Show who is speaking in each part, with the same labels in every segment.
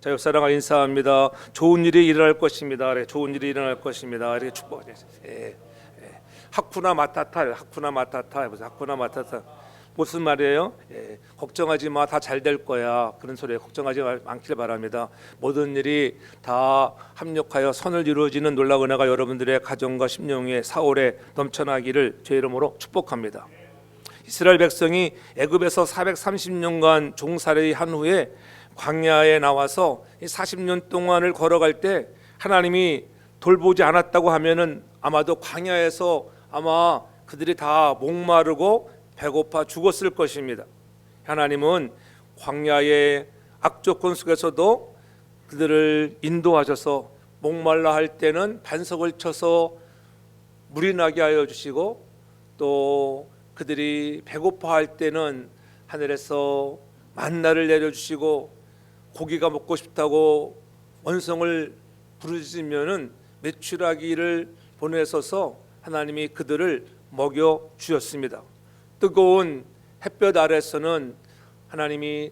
Speaker 1: 자, 옆사람과 인사합니다. 좋은 일이 일어날 것입니다. 그래, 좋은 일이 일어날 것입니다. 이렇게 축복하세요. 하쿠나 마타타, 하쿠나 마타타 해보세요. 하쿠나 마타타 무슨 말이에요? 걱정하지 마, 다 잘 될 거야. 그런 소리에 걱정하지 않길 바랍니다. 모든 일이 다 합력하여 선을 이루어지는 놀라운 은혜가 여러분들의 가정과 심령에 사월에 넘쳐나기를 제 이름으로 축복합니다. 이스라엘 백성이 애굽에서 430년간 종살이한 후에 광야에 나와서 40년 동안을 걸어갈 때 하나님이 돌보지 않았다고 하면은 아마도 광야에서 아마 그들이 다 목마르고 배고파 죽었을 것입니다. 하나님은 광야의 악조건 속에서도 그들을 인도하셔서 목말라 할 때는 반석을 쳐서 물이 나게 하여 주시고, 또 그들이 배고파할 때는 하늘에서 만나를 내려주시고, 고기가 먹고 싶다고 원성을 부르짖으면은 메추라기를 보내셔서 하나님이 그들을 먹여 주셨습니다. 뜨거운 햇볕 아래서는 하나님이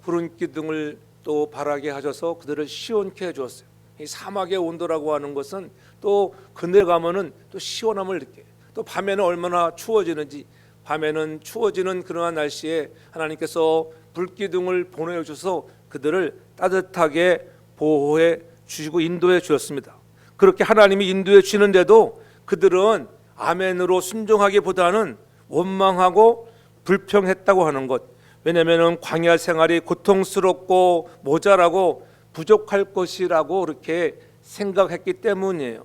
Speaker 1: 푸른 기둥을 또 바라게 하셔서 그들을 시원케 해주었어요. 이 사막의 온도라고 하는 것은 또 그늘 가면은 또 시원함을 느껴요. 또 밤에는 얼마나 추워지는지, 밤에는 추워지는 그러한 날씨에 하나님께서 불기둥을 보내주셔서 그들을 따뜻하게 보호해 주시고 인도해 주셨습니다. 그렇게 하나님이 인도해 주시는데도 그들은 아멘으로 순종하기보다는 원망하고 불평했다고 하는 것. 왜냐하면 광야 생활이 고통스럽고 모자라고 부족할 것이라고 그렇게 생각했기 때문이에요.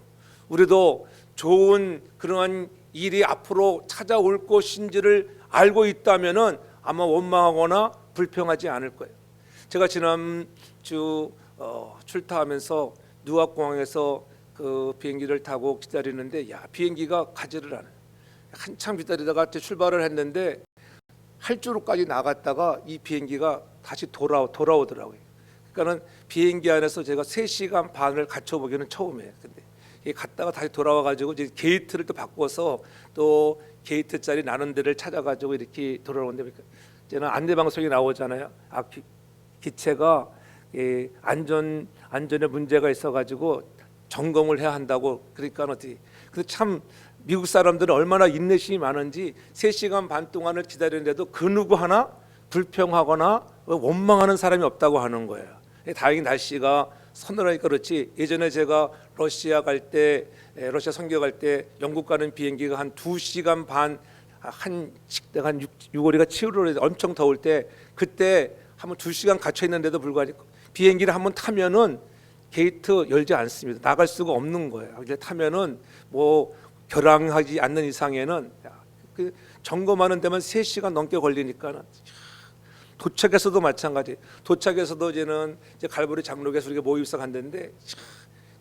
Speaker 1: 우리도 좋은 그러한 일이 앞으로 찾아올 것인지를 알고 있다면은 아마 원망하거나 불평하지 않을 거예요. 제가 지난주 출타하면서 누아공항에서 그 비행기를 타고 기다리는데, 비행기가 가지를 않아요. 한참 기다리다가 출발을 했는데 활주로까지 나갔다가 이 비행기가 다시 돌아오더라고요. 그러니까는 비행기 안에서 제가 3시간 반을 갇혀보기는 처음이에요. 근데 갔다가 다시 돌아와가지고 이제 게이트를 또 바꿔서 또 게이트 자리 나는 데를 찾아가지고 이렇게 돌아오는데, 저는 안내 방송이 나오잖아요. 기체가 안전에 문제가 있어가지고 점검을 해야 한다고. 그러니까 어떻게? 근데 참 미국 사람들은 얼마나 인내심이 많은지 3시간 반 동안을 기다리는데도 그 누구 하나 불평하거나 원망하는 사람이 없다고 하는 거예요. 다행히 날씨가 서늘하니까 그렇지. 예전에 제가 러시아 갈 때, 러시아 선교 갈 때 영국 가는 비행기가 한 2시간 반, 한 6월이가 7월에 엄청 더울 때, 그때 한번 2시간 갇혀 있는데도 불구하고 비행기를 한번 타면은 게이트 열지 않습니다. 나갈 수가 없는 거예요. 이제 타면은 뭐 결항하지 않는 이상에는 그 점검하는 데만 3시간 넘게 걸리니까는. 도착에서도 마찬가지. 도착에서도 이제 갈보리 장로교에서 우리가 모임사 간다는데,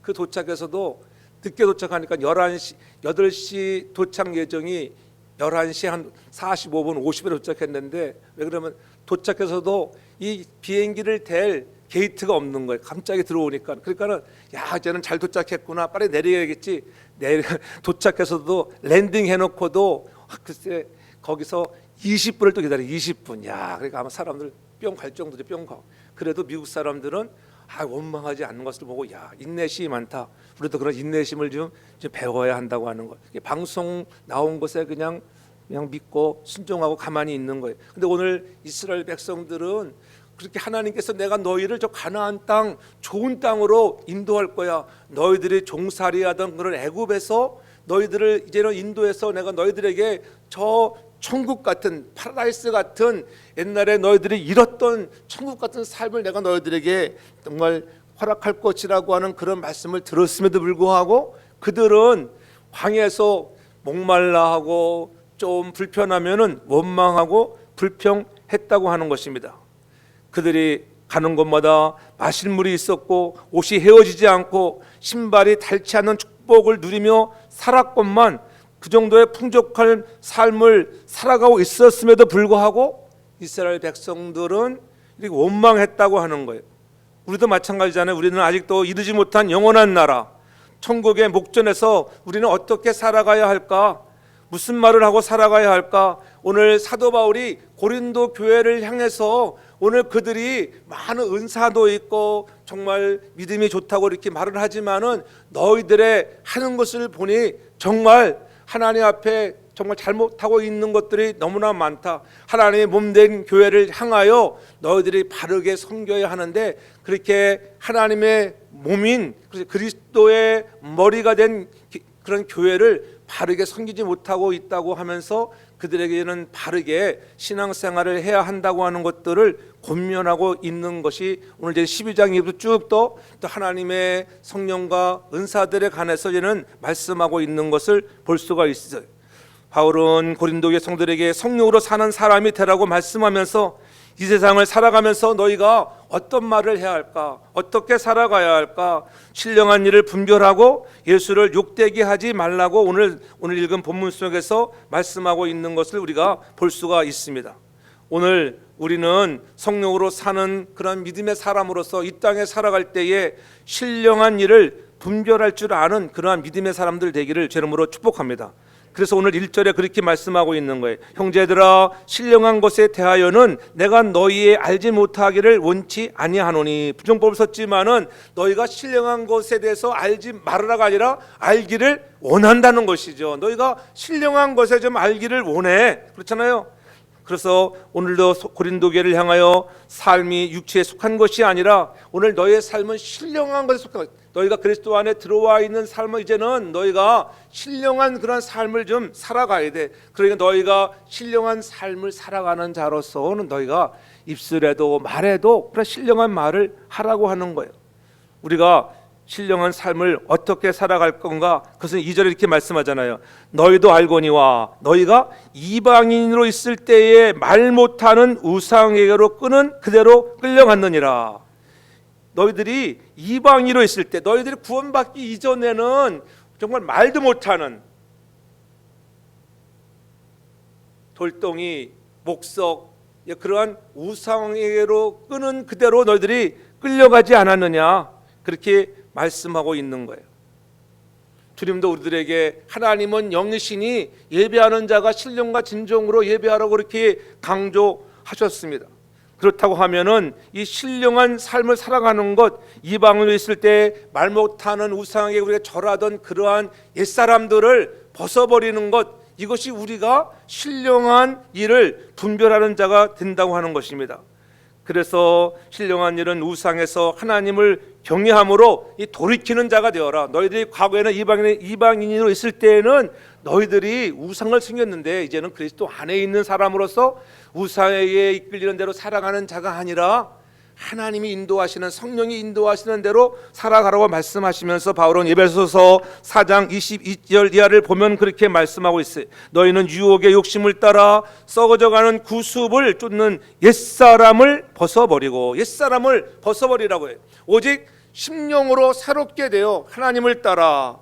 Speaker 1: 그 도착에서도 늦게 도착하니까 8시 도착 예정이 11시 한 45분 50분에 도착했는데, 왜 그러면 도착해서도 이 비행기를 댈 게이트가 없는 거예요. 갑자기 들어오니까. 그러니까는 이제는 잘 도착했구나, 빨리 내려야겠지. 도착해서도 랜딩 해놓고도 글쎄 거기서 20분을 또 기다려. 20분. 그러니까 아마 사람들 뿅 갈 정도죠. 뿅 가. 그래도 미국 사람들은 원망하지 않는 것을 보고 인내심이 많다. 우리도 그런 인내심을 좀 배워야 한다고 하는 거. 방송 나온 것에 그냥 믿고 순종하고 가만히 있는 거예요. 근데 오늘 이스라엘 백성들은 그렇게 하나님께서 내가 너희를 저 가나안 땅, 좋은 땅으로 인도할 거야. 너희들이 종살이하던 그런 애굽에서 너희들을 이제는 인도해서 내가 너희들에게 저 천국 같은, 파라다이스 같은, 옛날에 너희들이 잃었던 천국 같은 삶을 내가 너희들에게 정말 허락할 것이라고 하는 그런 말씀을 들었음에도 불구하고 그들은 광야에서 목말라 하고 좀 불편하면은 원망하고 불평했다고 하는 것입니다. 그들이 가는 곳마다 마실 물이 있었고 옷이 헤어지지 않고 신발이 닳지 않는 축복을 누리며 살았건만 그 정도의 풍족한 삶을 살아가고 있었음에도 불구하고 이스라엘 백성들은 이렇게 원망했다고 하는 거예요. 우리도 마찬가지잖아요. 우리는 아직도 이루지 못한 영원한 나라, 천국의 목전에서 우리는 어떻게 살아가야 할까? 무슨 말을 하고 살아가야 할까? 오늘 사도 바울이 고린도 교회를 향해서 오늘 그들이 많은 은사도 있고 정말 믿음이 좋다고 이렇게 말을 하지만은 너희들의 하는 것을 보니 정말 하나님 앞에 정말 잘못하고 있는 것들이 너무나 많다. 하나님의 몸된 교회를 향하여 너희들이 바르게 섬겨야 하는데 그렇게 하나님의 몸인 그리스도의 머리가 된 그런 교회를 바르게 섬기지 못하고 있다고 하면서 그들에게는 바르게 신앙생활을 해야 한다고 하는 것들을 권면하고 있는 것이 오늘 이제 12장에도 쭉 또 하나님의 성령과 은사들에 관해서 이제는 말씀하고 있는 것을 볼 수가 있어요. 바울은 고린도의 성도들에게 성령으로 사는 사람이 되라고 말씀하면서 이 세상을 살아가면서 너희가 어떤 말을 해야 할까? 어떻게 살아가야 할까? 신령한 일을 분별하고 예수를 욕되게 하지 말라고 오늘 읽은 본문 속에서 말씀하고 있는 것을 우리가 볼 수가 있습니다. 오늘 우리는 성령으로 사는 그런 믿음의 사람으로서 이 땅에 살아갈 때에 신령한 일을 분별할 줄 아는 그러한 믿음의 사람들 되기를 제 이름으로 축복합니다. 그래서 오늘 1절에 그렇게 말씀하고 있는 거예요. 형제들아 신령한 것에 대하여는 내가 너희의 알지 못하기를 원치 아니하노니. 부정법을 썼지만은 너희가 신령한 것에 대해서 알지 말으라가 아니라 알기를 원한다는 것이죠. 너희가 신령한 것에 좀 알기를 원해. 그렇잖아요. 그래서 오늘도 고린도 교회를 향하여 삶이 육체에 속한 것이 아니라 오늘 너희의 삶은 신령한 것에 속한 것. 너희가 그리스도 안에 들어와 있는 삶은 이제는 너희가 신령한 그런 삶을 좀 살아가야 돼. 그러니까 너희가 신령한 삶을 살아가는 자로서는 너희가 입술에도 말에도 그런 신령한 말을 하라고 하는 거예요. 우리가 신령한 삶을 어떻게 살아갈 건가? 그것은 2절에 이렇게 말씀하잖아요. 너희도 알거니와 너희가 이방인으로 있을 때에 말 못하는 우상에게로 끄는 그대로 끌려갔느니라. 너희들이 이방인으로 있을 때 너희들이 구원받기 이전에는 정말 말도 못하는 돌덩이, 목석 그러한 우상에게로 끄는 그대로 너희들이 끌려가지 않았느냐 그렇게 말씀하고 있는 거예요. 주님도 우리들에게 하나님은 영이시니 예배하는 자가 신령과 진정으로 예배하라고 그렇게 강조하셨습니다. 그렇다고 하면은 이 신령한 삶을 살아가는 것, 이방으로 있을 때 말 못하는 우상에게 우리가 절하던 그러한 옛사람들을 벗어버리는 것, 이것이 우리가 신령한 일을 분별하는 자가 된다고 하는 것입니다. 그래서 신령한 일은 우상에서 하나님을 경외함으로 이 돌이키는 자가 되어라. 너희들이 과거에는 이방인으로 있을 때에는 너희들이 우상을 숨겼는데 이제는 그리스도 안에 있는 사람으로서 우상에게 이끌리는 대로 살아가는 자가 아니라 하나님이 인도하시는 성령이 인도하시는 대로 살아가라고 말씀하시면서 바울은 에베소서 4장 22절 이하를 보면 그렇게 말씀하고 있어요. 너희는 유혹의 욕심을 따라 썩어져가는 구습을 쫓는 옛사람을 벗어버리고, 옛사람을 벗어버리라고 해요. 오직 심령으로 새롭게 되어 하나님을 따라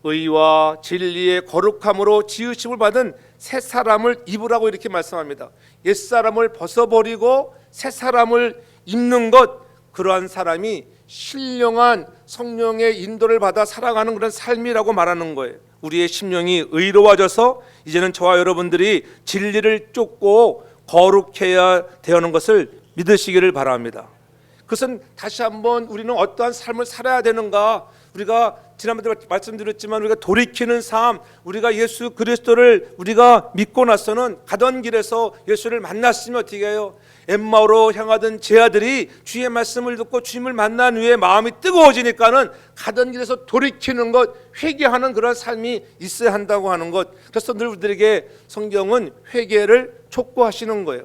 Speaker 1: 의와 진리의 거룩함으로 지으심을 받은 새 사람을 입으라고 이렇게 말씀합니다. 옛 사람을 벗어버리고 새 사람을 입는 것, 그러한 사람이 신령한 성령의 인도를 받아 살아가는 그런 삶이라고 말하는 거예요. 우리의 심령이 의로워져서 이제는 저와 여러분들이 진리를 쫓고 거룩해야 되는 것을 믿으시기를 바랍니다. 그것은 다시 한번 우리는 어떠한 삶을 살아야 되는가, 우리가 지난번에 말씀드렸지만 우리가 돌이키는 삶, 우리가 예수 그리스도를 우리가 믿고 나서는 가던 길에서 예수를 만났으면 어떻게 해요? 엠마오로 향하던 제 아들이 주의 말씀을 듣고 주님을 만난 후에 마음이 뜨거워지니까는 가던 길에서 돌이키는 것, 회개하는 그런 삶이 있어야 한다고 하는 것. 그래서 늘 우리들에게 성경은 회개를 촉구하시는 거예요.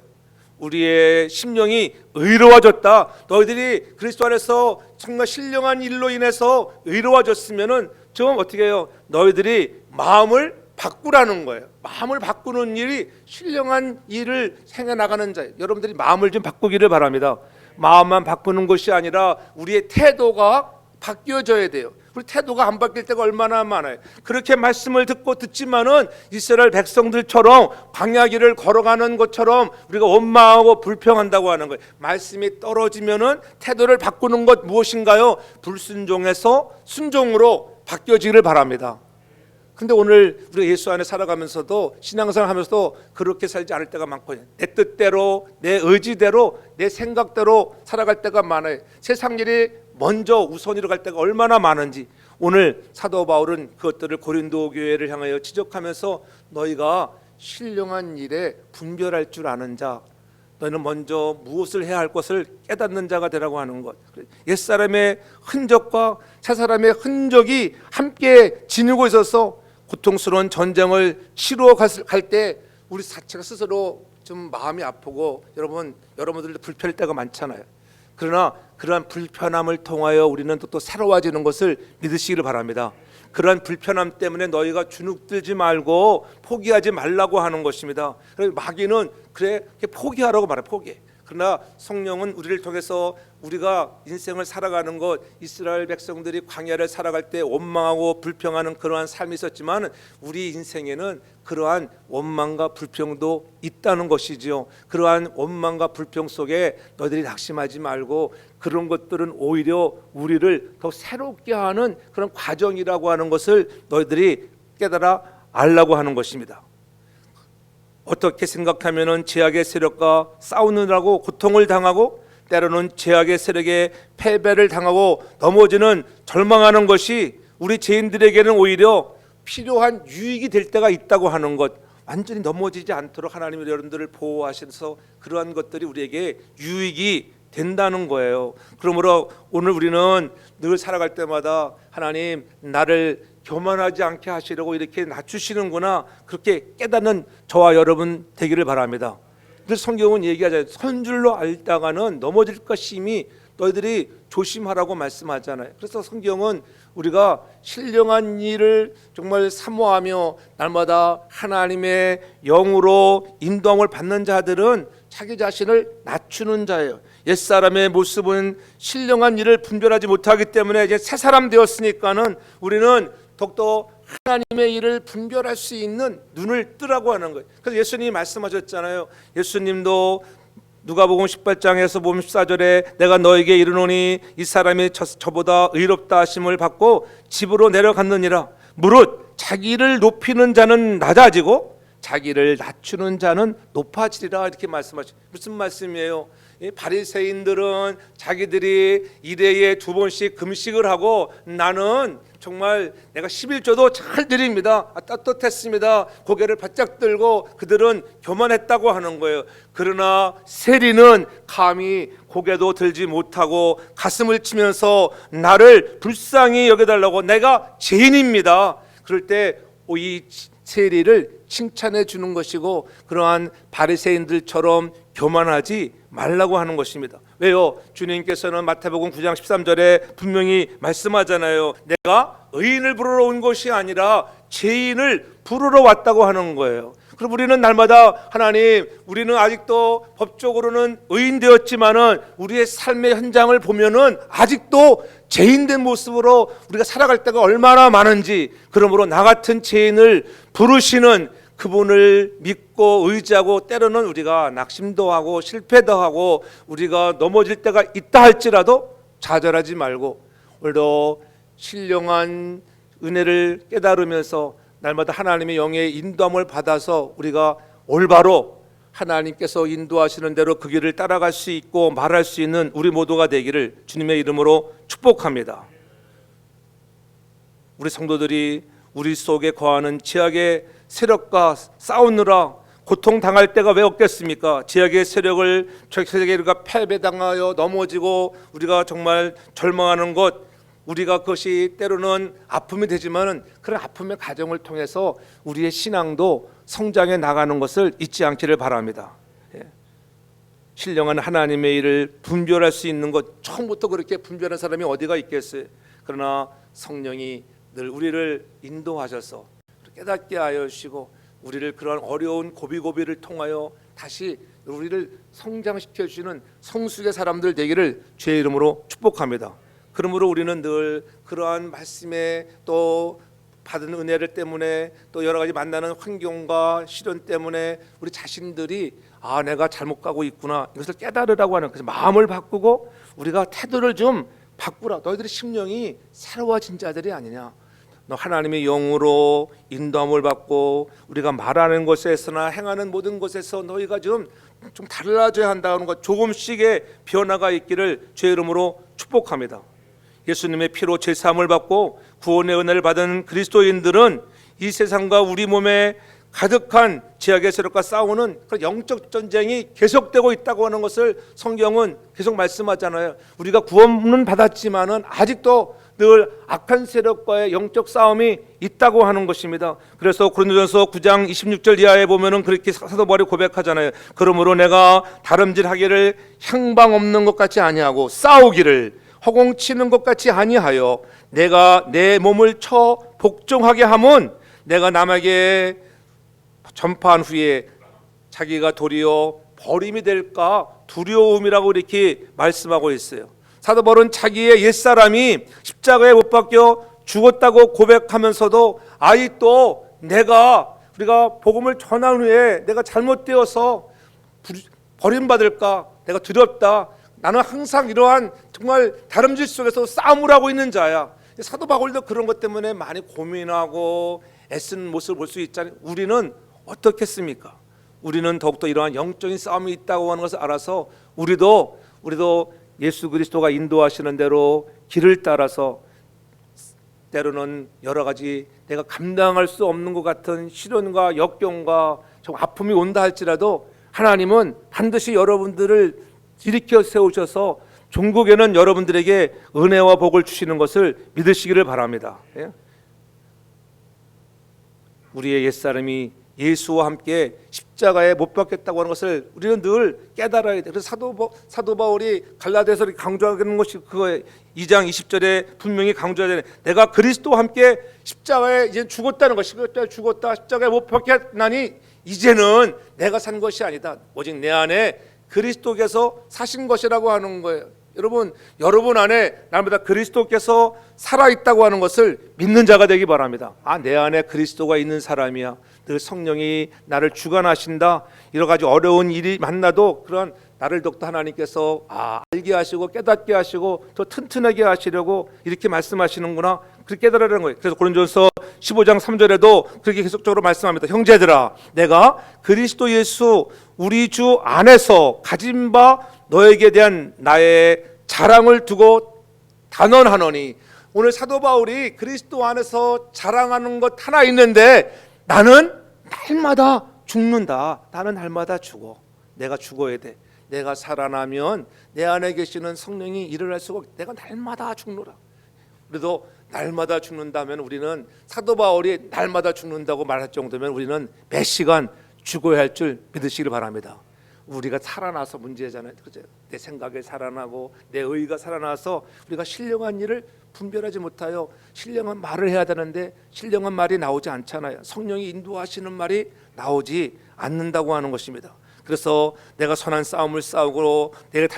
Speaker 1: 우리의 심령이 의로워졌다. 너희들이 그리스도 안에서 정말 신령한 일로 인해서 의로워졌으면은 좀 어떻게 해요? 너희들이 마음을 바꾸라는 거예요. 마음을 바꾸는 일이 신령한 일을 행해 나가는 자예요. 여러분들이 마음을 좀 바꾸기를 바랍니다. 마음만 바꾸는 것이 아니라 우리의 태도가 바뀌어져야 돼요. 우리 태도가 안 바뀔 때가 얼마나 많아요. 그렇게 말씀을 듣지만은 이스라엘 백성들처럼 광야길을 걸어가는 것처럼 우리가 원망하고 불평한다고 하는 거예요. 말씀이 떨어지면은 태도를 바꾸는 것, 무엇인가요? 불순종에서 순종으로 바뀌어지기를 바랍니다. 근데 오늘 우리가 예수 안에 살아가면서도 신앙생활 하면서도 그렇게 살지 않을 때가 많거든요. 내 뜻대로, 내 의지대로, 내 생각대로 살아갈 때가 많아요. 세상 일이 먼저 우선으로 갈 때가 얼마나 많은지 오늘 사도 바울은 그것들을 고린도 교회를 향하여 지적하면서 너희가 신령한 일에 분별할 줄 아는 자, 너희는 먼저 무엇을 해야 할 것을 깨닫는 자가 되라고 하는 것. 옛사람의 흔적과 새사람의 흔적이 함께 지니고 있어서 고통스러운 전쟁을 치루어 갈 때 우리 자체가 스스로 좀 마음이 아프고 여러분들도 불편할 때가 많잖아요. 그러나 그러한 불편함을 통하여 우리는 또 새로워지는 것을 믿으시기를 바랍니다. 그러한 불편함 때문에 너희가 주눅들지 말고 포기하지 말라고 하는 것입니다. 그래서 마귀는 그래 포기하라고 말해, 포기해. 그러나 성령은 우리를 통해서 우리가 인생을 살아가는 것, 이스라엘 백성들이 광야를 살아갈 때 원망하고 불평하는 그러한 삶이 있었지만 우리 인생에는 그러한 원망과 불평도 있다는 것이지요. 그러한 원망과 불평 속에 너희들이 낙심하지 말고 그런 것들은 오히려 우리를 더 새롭게 하는 그런 과정이라고 하는 것을 너희들이 깨달아 알라고 하는 것입니다. 어떻게 생각하면은 죄악의 세력과 싸우느라고 고통을 당하고 때로는 죄악의 세력에 패배를 당하고 넘어지는 절망하는 것이 우리 죄인들에게는 오히려 필요한 유익이 될 때가 있다고 하는 것, 완전히 넘어지지 않도록 하나님이 여러분들을 보호하셔서 그러한 것들이 우리에게 유익이 된다는 거예요. 그러므로 오늘 우리는 늘 살아갈 때마다 하나님 나를 교만하지 않게 하시려고 이렇게 낮추시는구나, 그렇게 깨닫는 저와 여러분 되기를 바랍니다. 그래서 성경은 얘기하잖아요. 선줄로 알다가는 넘어질 것임이 너희들이 조심하라고 말씀하잖아요. 그래서 성경은 우리가 신령한 일을 정말 사모하며 날마다 하나님의 영으로 인도함을 받는 자들은 자기 자신을 낮추는 자예요. 옛사람의 모습은 신령한 일을 분별하지 못하기 때문에 이제 새 사람 되었으니까는 우리는 더욱더 하나님의 일을 분별할 수 있는 눈을 뜨라고 하는 거예요. 그래서 예수님이 말씀하셨잖아요. 예수님도 누가복음 18장에서 보면 14절에 내가 너에게 이르노니 이 사람이 저보다 의롭다 하심을 받고 집으로 내려갔느니라. 무릇 자기를 높이는 자는 낮아지고 자기를 낮추는 자는 높아지리라, 이렇게 말씀하시죠. 무슨 말씀이에요? 이 바리새인들은 자기들이 일회에 2번씩 금식을 하고 나는 정말 내가 11조도 잘 드립니다, 따뜻했습니다, 고개를 바짝 들고 그들은 교만했다고 하는 거예요. 그러나 세리는 감히 고개도 들지 못하고 가슴을 치면서 나를 불쌍히 여겨달라고, 내가 죄인입니다. 그럴 때 이 세리를 칭찬해 주는 것이고 그러한 바리새인들처럼 교만하지 말라고 하는 것입니다. 왜요? 주님께서는 마태복음 9장 13절에 분명히 말씀하잖아요. 내가 의인을 부르러 온 것이 아니라 죄인을 부르러 왔다고 하는 거예요. 그럼 우리는 날마다 하나님, 우리는 아직도 법적으로는 의인 되었지만은 우리의 삶의 현장을 보면은 아직도 죄인된 모습으로 우리가 살아갈 때가 얼마나 많은지, 그러므로 나 같은 죄인을 부르시는 그분을 믿고 의지하고 때로는 우리가 낙심도 하고 실패도 하고 우리가 넘어질 때가 있다 할지라도 좌절하지 말고 오늘도 신령한 은혜를 깨달으면서 날마다 하나님의 영의 인도함을 받아서 우리가 올바로 하나님께서 인도하시는 대로 그 길을 따라갈 수 있고 말할 수 있는 우리 모두가 되기를 주님의 이름으로 축복합니다. 우리 성도들이 우리 속에 거하는 죄악의 세력과 싸우느라 고통당할 때가 왜 없겠습니까? 죄악의 세력을 우리가 패배당하여 넘어지고 우리가 정말 절망하는 것, 우리가 그것이 때로는 아픔이 되지만은 그런 아픔의 과정을 통해서 우리의 신앙도 성장해 나가는 것을 잊지 않기를 바랍니다. 신령한 하나님의 일을 분별할 수 있는 것, 처음부터 그렇게 분별한 사람이 어디가 있겠어요? 그러나 성령이 늘 우리를 인도하셔서 깨닫게 하여 주시고 우리를 그런 어려운 고비고비를 통하여 다시 우리를 성장시켜 주시는 성숙의 사람들 되기를 주의 이름으로 축복합니다. 그러므로 우리는 늘 그러한 말씀에 또 받은 은혜를 때문에 또 여러 가지 만나는 환경과 시련 때문에 우리 자신들이 내가 잘못 가고 있구나, 이것을 깨달으라고 하는, 그래서 마음을 바꾸고 우리가 태도를 좀 바꾸라. 너희들의 심령이 새로워진 자들이 아니냐. 너 하나님의 영으로 인도함을 받고 우리가 말하는 것에서나 행하는 모든 것에서 너희가 좀 달라져야 한다는 것, 조금씩의 변화가 있기를 주의 이름으로 축복합니다. 예수님의 피로 제사함을 받고 구원의 은혜를 받은 그리스도인들은 이 세상과 우리 몸에 가득한 죄악의 세력과 싸우는 그런 영적 전쟁이 계속되고 있다고 하는 것을 성경은 계속 말씀하잖아요. 우리가 구원은 받았지만은 아직도 늘 악한 세력과의 영적 싸움이 있다고 하는 것입니다. 그래서 고린도전서 9장 26절 이하에 보면은 그렇게 사도 바울이 고백하잖아요. 그러므로 내가 다름질하기를 향방 없는 것 같이 아니하고 싸우기를 허공치는 것 같이 아니하여 내가 내 몸을 쳐 복종하게 하면 내가 남에게 전파한 후에 자기가 도리어 버림이 될까 두려움이라고 이렇게 말씀하고 있어요. 사도 바울은 자기의 옛사람이 십자가에 못 박혀 죽었다고 고백하면서도 아직도 우리가 복음을 전한 후에 내가 잘못되어서 버림받을까 내가 두렵다. 나는 항상 이러한 정말 다름질 속에서 싸움을 하고 있는 자야. 사도 바울도 그런 것 때문에 많이 고민하고 애쓰는 모습을 볼 수 있잖아요. 우리는 어떻겠습니까? 우리는 더욱더 이러한 영적인 싸움이 있다고 하는 것을 알아서 우리도 예수 그리스도가 인도하시는 대로 길을 따라서 때로는 여러 가지 내가 감당할 수 없는 것 같은 시련과 역경과 좀 아픔이 온다 할지라도 하나님은 반드시 여러분들을 일으켜 세우셔서 종국에는 여러분들에게 은혜와 복을 주시는 것을 믿으시기를 바랍니다. 우리의 옛사람이 예수와 함께 십자가에 못 박혔다고 하는 것을 우리는 늘 깨달아야 돼. 그래서 사도 바울이 갈라디아서 강조하는 것이 그거에 2장 20절에 분명히 강조하잖아요. 내가 그리스도와 함께 십자가에 이제 죽었다는 것, 죽었다 십자가에 못 박혔나니 이제는 내가 산 것이 아니다. 오직 내 안에 그리스도께서 사신 것이라고 하는 거예요. 여러분 안에 날마다 그리스도께서 살아있다고 하는 것을 믿는 자가 되기 바랍니다. 내 안에 그리스도가 있는 사람이야. 늘 성령이 나를 주관하신다. 여러 가지 어려운 일이 만나도 그런 나를 더욱더 하나님께서 알게 하시고 깨닫게 하시고 더 튼튼하게 하시려고 이렇게 말씀하시는구나. 그렇게 깨달으라는 거예요. 그래서 고린도전서 15장 3절에도 그렇게 계속적으로 말씀합니다. 형제들아, 내가 그리스도 예수 우리 주 안에서 가진 바 너에게 대한 나의 자랑을 두고 단언하노니. 오늘 사도 바울이 그리스도 안에서 자랑하는 것 하나 있는데, 나는 날마다 죽는다. 나는 날마다 죽어. 내가 죽어야 돼. 내가 살아나면 내 안에 계시는 성령이 일을 할 수가 없고 내가 날마다 죽노라. 그래도 날마다 죽는다면 우리는 사도 바울이 날마다 죽는다고 말할 정도면 우리는 몇 시간 죽어야 할 줄 믿으시길 바랍니다. 우리가 살아나서 문제잖아요. 그죠? 내 생각에 살아나고 내 의가 살아나서 우리가 신령한 일을 분별하지 못하여 신령한 말을 해야 되는데 신령한 말이 나오지 않잖아요. 성령이 인도하시는 말이 나오지 않는다고 하는 것입니다. 그래서 내가 선한 싸움을 싸우고 내가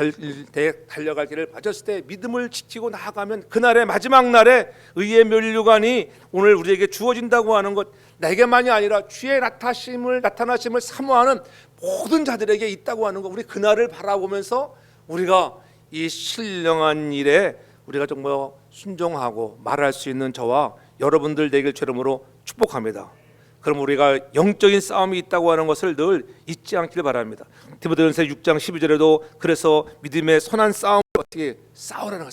Speaker 1: 달려갈 길을 맞았을 때 믿음을 지키고 나아가면 그날의 마지막 날에 의의 면류관이 오늘 우리에게 주어진다고 하는 것, 내게만이 아니라 주의 나타나심을 사모하는 모든 자들에게 있다고 하는 것, 우리 그날을 바라보면서 우리가 이 신령한 일에 우리가 정말 순종하고 말할 수 있는 저와 여러분들 되길 주름으로 축복합니다. 그럼 우리가 영적인 싸움이 있다고 하는 것을 늘 잊지 않기를 바랍니다. 디모데전서 6장 12절에도 그래서 믿음의 선한 싸움을 어떻게 싸우라는 거,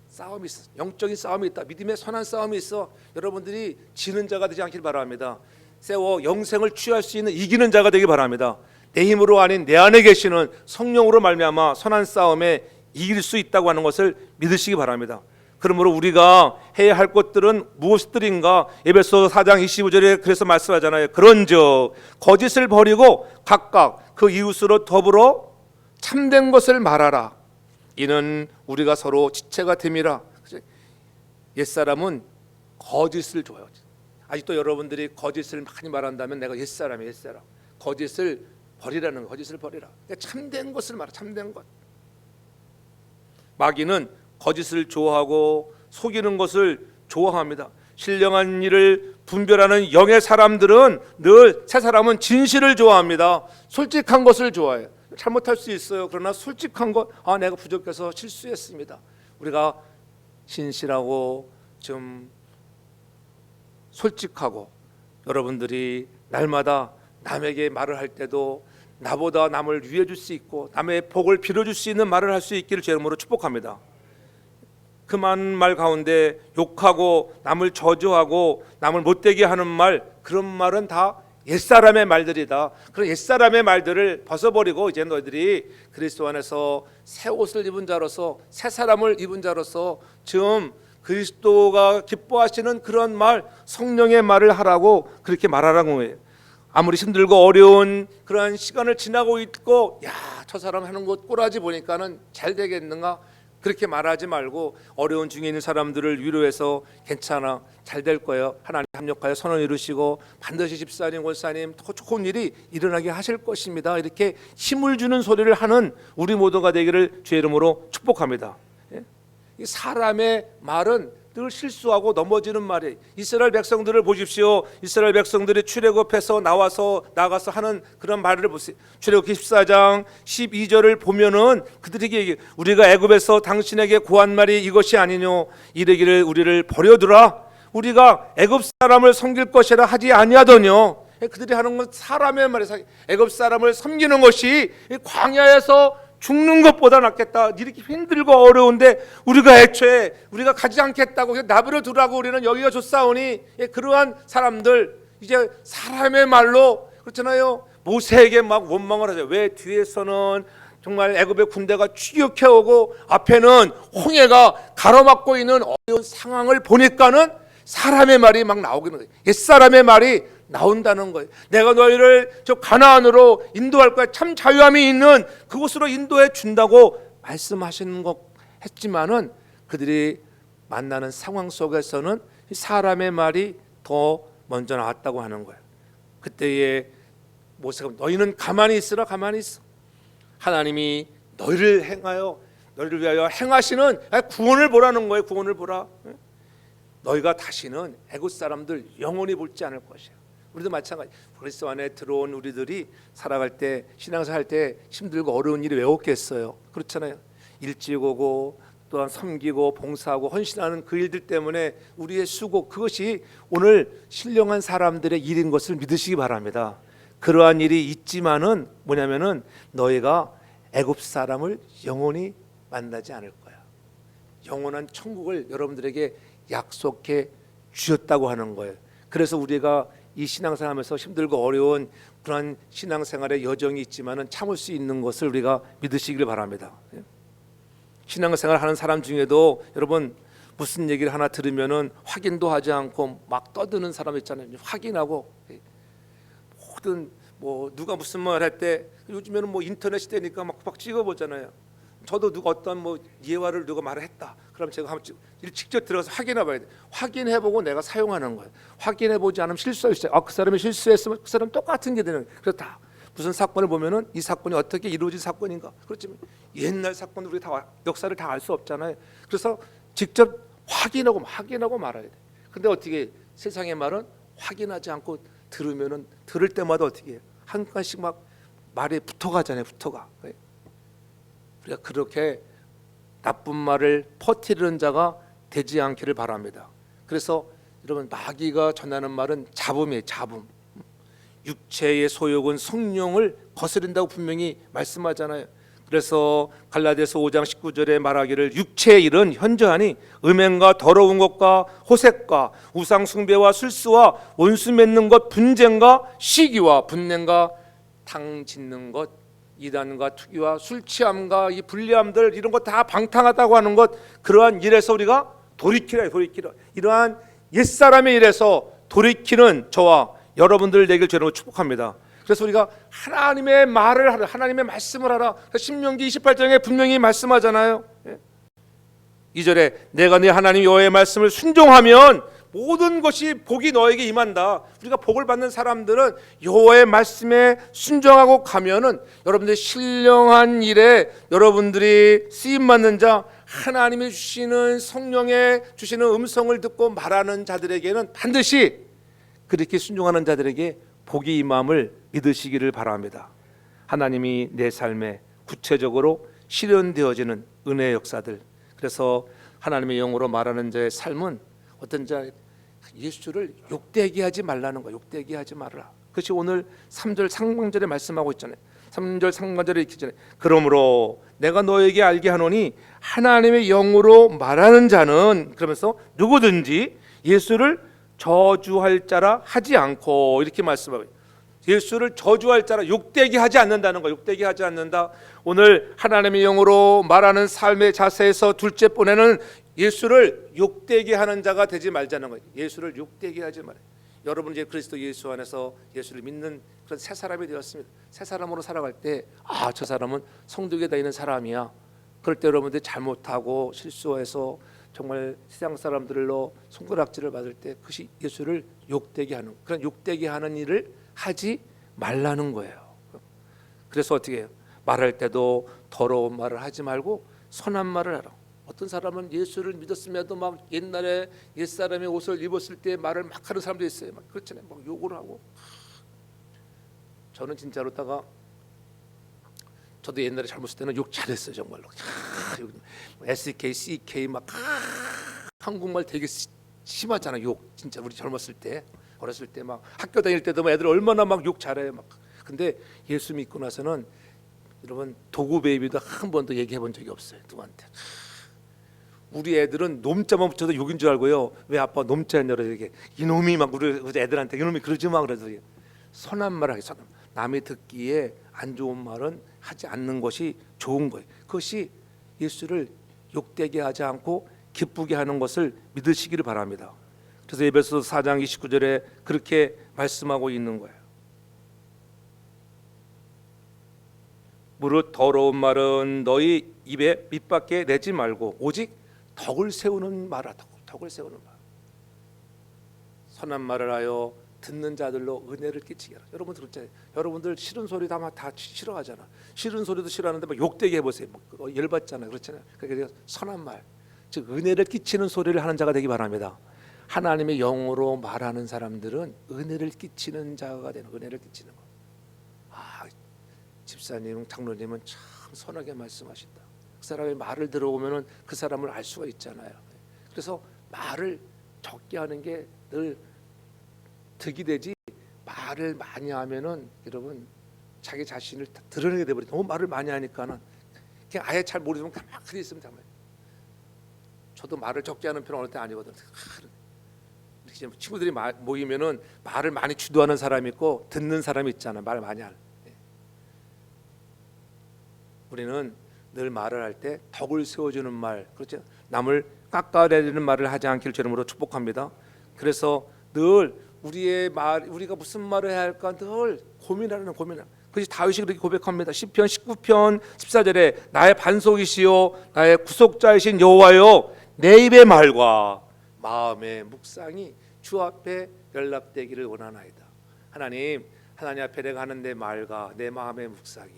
Speaker 1: 싸움이 있어. 영적인 싸움이 있다. 믿음의 선한 싸움이 있어. 여러분들이 지는 자가 되지 않기를 바랍니다. 세워 영생을 취할 수 있는 이기는 자가 되기 바랍니다. 내 힘으로 아닌 내 안에 계시는 성령으로 말미암아 선한 싸움에 이길 수 있다고 하는 것을 믿으시기 바랍니다. 그러므로 우리가 해야 할 것들은 무엇들인가? 에베소서 4장 25절에 그래서 말씀하잖아요. 그런즉 거짓을 버리고 각각 그 이웃으로 더불어 참된 것을 말하라. 이는 우리가 서로 지체가 됨이라. 옛사람은 거짓을 줘요. 아직도 여러분들이 거짓을 많이 말한다면 내가 옛사람이에요. 옛사람. 거짓을 버리라는 거, 거짓을 버리라. 참된 것을 말하. 참된 것. 마귀는 거짓을 좋아하고 속이는 것을 좋아합니다. 신령한 일을 분별하는 영의 사람들은 늘 새 사람은 진실을 좋아합니다. 솔직한 것을 좋아해요. 잘못할 수 있어요. 그러나 솔직한 것, 내가 부족해서 실수했습니다. 우리가 신실하고 좀 솔직하고 여러분들이 날마다 남에게 말을 할 때도 나보다 남을 위해 줄 수 있고 남의 복을 빌어줄 수 있는 말을 할 수 있기를 제 이름으로 축복합니다. 그 많은 말 가운데 욕하고 남을 저주하고 남을 못되게 하는 말, 그런 말은 다 옛사람의 말들이다. 그런 옛사람의 말들을 벗어버리고 이제 너희들이 그리스도 안에서 새 옷을 입은 자로서, 새 사람을 입은 자로서 지금 그리스도가 기뻐하시는 그런 말, 성령의 말을 하라고, 그렇게 말하라는 거예요. 아무리 힘들고 어려운 그런 시간을 지나고 있고, 야, 저 사람 하는 것 꼬라지 보니까는 잘 되겠는가, 그렇게 말하지 말고 어려운 중에 있는 사람들을 위로해서 괜찮아, 잘 될 거예요, 하나님 합력하여 선을 이루시고 반드시 집사님, 권사님 더 좋은 일이 일어나게 하실 것입니다, 이렇게 힘을 주는 소리를 하는 우리 모두가 되기를 주의 이름으로 축복합니다. 이 사람의 말은 늘 실수하고 넘어지는 말이에요. 이스라엘 백성들을 보십시오. 이스라엘 백성들이 출애굽해서 나가서 하는 그런 말을 보세요. 출애굽기 14장 12절을 보면은 그들에게 우리가 애굽에서 당신에게 구한 말이 이것이 아니뇨, 이르기를 우리를 버려두라, 우리가 애굽 사람을 섬길 것이라 하지 아니하더뇨. 그들이 하는 건 사람의 말이에요. 애굽 사람을 섬기는 것이 광야에서 죽는 것보다 낫겠다. 이렇게 힘들고 어려운데 우리가 애초에 우리가 가지 않겠다고 나부려 두라고 우리는 여기가 좋사오니, 그러한 사람들 이제 사람의 말로, 그렇잖아요, 모세에게 막 원망을 하죠. 왜 뒤에서는 정말 애굽의 군대가 추격해 오고 앞에는 홍해가 가로막고 있는 어려운 상황을 보니까는 사람의 말이 막 나오기는 거예요. 옛사람의 말이 나온다는 거예요. 내가 너희를 저 가나안으로 인도할 거야, 참 자유함이 있는 그곳으로 인도해 준다고 말씀하시는 것 했지만은 그들이 만나는 상황 속에서는 사람의 말이 더 먼저 나왔다고 하는 거예요. 그때에 모세가 너희는 가만히 있으라, 가만히 있어. 하나님이 너희를 위하여 행하시는 구원을 보라는 거예요. 구원을 보라. 너희가 다시는 애굽 사람들 영원히 볼지 않을 것이야. 우리도 마찬가지. 그리스도 안에 들어온 우리들이 살아갈 때, 신앙생활 할 때 힘들고 어려운 일이 왜 없겠어요? 그렇잖아요. 일찍 오고 또한 섬기고 봉사하고 헌신하는 그 일들 때문에 우리의 수고, 그것이 오늘 신령한 사람들의 일인 것을 믿으시기 바랍니다. 그러한 일이 있지만은 뭐냐면은 너희가 애굽 사람을 영원히 만나지 않을 거야. 영원한 천국을 여러분들에게 약속해 주셨다고 하는 거예요. 그래서 우리가 이 신앙생활하면서 힘들고 어려운 그런 신앙생활의 여정이 있지만은 참을 수 있는 것을 우리가 믿으시길 바랍니다. 신앙생활 하는 사람 중에도 여러분 무슨 얘기를 하나 들으면은 확인도 하지 않고 막 떠드는 사람 있잖아요. 확인하고 모든 누가 무슨 말 할 때 요즘에는 인터넷 시대니까 막 찍어 보잖아요. 저도 누가 어떤 예화를 누가 말을 했다, 그럼 제가 한번 직접 들어가서 확인해 봐야 돼. 확인해 보고 내가 사용하는 거예요. 확인해 보지 않으면 실수할 수 있어요. 그 사람이 실수했으면 그 사람 똑같은 게 되는 거예요. 그래서 다 무슨 사건을 보면은 이 사건이 어떻게 이루어진 사건인가, 그렇지만 옛날 사건 우리 다 역사를 다 알 수 없잖아요. 그래서 직접 확인하고 말아야 돼. 근데 어떻게 세상의 말은 확인하지 않고 들으면은 들을 때마다 어떻게 해요? 한 가지씩 막 말이 붙어가잖아요. 붙어가. 우리가 그렇게 나쁜 말을 퍼뜨리는 자가 되지 않기를 바랍니다. 그래서 여러분, 마귀가 전하는 말은 잡음이에요. 잡음. 육체의 소욕은 성령을 거스른다고 분명히 말씀하잖아요. 그래서 갈라디아서 5장 19절에 말하기를 육체의 일은 현저하니 음행과 더러운 것과 호색과 우상 숭배와 술수와 원수 맺는 것, 분쟁과 시기와 분냄과 당 짓는 것, 이단과 투기와 술 취함과 이 불리함들, 이런 것 다 방탕하다고 하는 것, 그러한 일에서 우리가 돌이키라. 이러한 옛사람의 일에서 돌이키는 저와 여러분들 되길 저는 축복합니다. 그래서 우리가 하나님의 말을 하라, 하나님의 말씀을 하라. 신명기 28장에 분명히 말씀하잖아요. 2절에 내가 네 하나님 여호와의 말씀을 순종하면 모든 것이 복이 너에게 임한다. 우리가 복을 받는 사람들은 여호와의 말씀에 순종하고 가면은 여러분들의 신령한 일에 여러분들이 쓰임 받는 자, 하나님이 주시는 성령의 주시는 음성을 듣고 말하는 자들에게는 반드시 그렇게 순종하는 자들에게 복이 임함을 믿으시기를 바랍니다. 하나님이 내 삶에 구체적으로 실현되어지는 은혜의 역사들. 그래서 하나님의 영으로 말하는 자의 삶은 어떤 자 예수를 욕되게 하지 말라는 거야. 욕되게 하지 말라. 그것이 오늘 3절 상반절에 말씀하고 있잖아요. 3절 상반절에 이렇게 있잖아요. 그러므로 내가 너에게 알게 하노니 하나님의 영으로 말하는 자는, 그러면서 누구든지 예수를 저주할 자라 하지 않고, 이렇게 말씀하고 있어요. 예수를 저주할 자라, 욕되게 하지 않는다는 거예요. 욕되게 하지 않는다. 오늘 하나님의 영으로 말하는 삶의 자세에서 둘째 번에는 예수를 욕되게 하는 자가 되지 말자는 거예요. 예수를 욕되게 하지 말아요. 여러분 이제 그리스도 예수 안에서 예수를 믿는 그런 새 사람이 되었습니다. 새 사람으로 살아갈 때, 저 사람은 성도에 다니는 사람이야. 그럴 때 여러분들이 잘못하고 실수해서 정말 세상 사람들로 손가락질을 받을 때, 그것이 예수를 욕되게 하는, 그런 욕되게 하는 일을 하지 말라는 거예요. 그래서 어떻게 해요? 말할 때도 더러운 말을 하지 말고 선한 말을 하라. 어떤 사람은 예수를 믿었음에도 막 옛날에 옛사람의 옷을 입었을 때 말을 막 하는 사람도 있어요. 막 그렇잖아요. 막 욕을 하고. 저는 진짜로다가 저도 옛날에 젊었을 때는 욕 잘했어요. 정말로. SK, CK 막 한국말 되게 심하잖아. 욕 진짜 우리 젊었을 때, 어렸을 때 막 학교 다닐 때도 애들 얼마나 막 욕 잘해요. 막. 근데 예수 믿고 나서는 여러분 도구 베이비도 한 번도 얘기해 본 적이 없어요. 누구한테. 우리 애들은 놈자만 붙여도 욕인 줄 알고요. 왜 아빠 놈자 했냐고 이렇게 이놈이 막 우리 애들한테 이놈이 그러지 마 그래서 선한 말 하기, 선한 남이 듣기에 안 좋은 말은 하지 않는 것이 좋은 거예요. 그것이 예수를 욕되게 하지 않고 기쁘게 하는 것을 믿으시기를 바랍니다. 그래서 에베소서 4장 29절에 그렇게 말씀하고 있는 거예요. 무릇 더러운 말은 너희 입에 밑밖에 내지 말고 오직 덕을 세우는 말아. 덕을 세우는 말. 선한 말을 하여 듣는 자들로 은혜를 끼치게 하라. 여러분 들었잖아요. 여러분들 싫은 소리 다 싫어하잖아. 싫은 소리도 싫어하는데 막 욕되게 해보세요. 막 열받잖아요. 그렇잖아요. 그러니까 선한 말, 즉 은혜를 끼치는 소리를 하는 자가 되기 바랍니다. 하나님의 영으로 말하는 사람들은 은혜를 끼치는 자가 되는, 은혜를 끼치는 거. 집사님, 장로님은 참 선하게 말씀하신다. 그 사람의 말을 들어보면은 그 사람을 알 수가 있잖아요. 그래서 말을 적게 하는 게 늘 득이 되지, 말을 많이 하면은 여러분 자기 자신을 다 드러내게 돼버려. 너무 말을 많이 하니까는 그냥 아예 잘 모르면 가만히 있으면 됩니다. 저도 말을 적게 하는 편은 어느 때 아니거든요. 이렇게 친구들이 모이면은 말을 많이 주도하는 사람이 있고 듣는 사람이 있잖아요. 말 많이 할. 우리는 늘 말을 할 때 덕을 세워주는 말, 그렇죠? 남을 깎아내리는 말을 하지 않기를 주님으로 축복합니다. 그래서 늘 우리의 말, 우리가 무슨 말을 해야 할까 늘 고민하는. 그것이 다윗이 그렇게 고백합니다. 시편 19편 14절에 나의 반석이시요 나의 구속자이신 여호와여, 내 입의 말과 마음의 묵상이 주 앞에 연락되기를 원하나이다. 하나님 앞에 내가 하는 내 말과 내 마음의 묵상이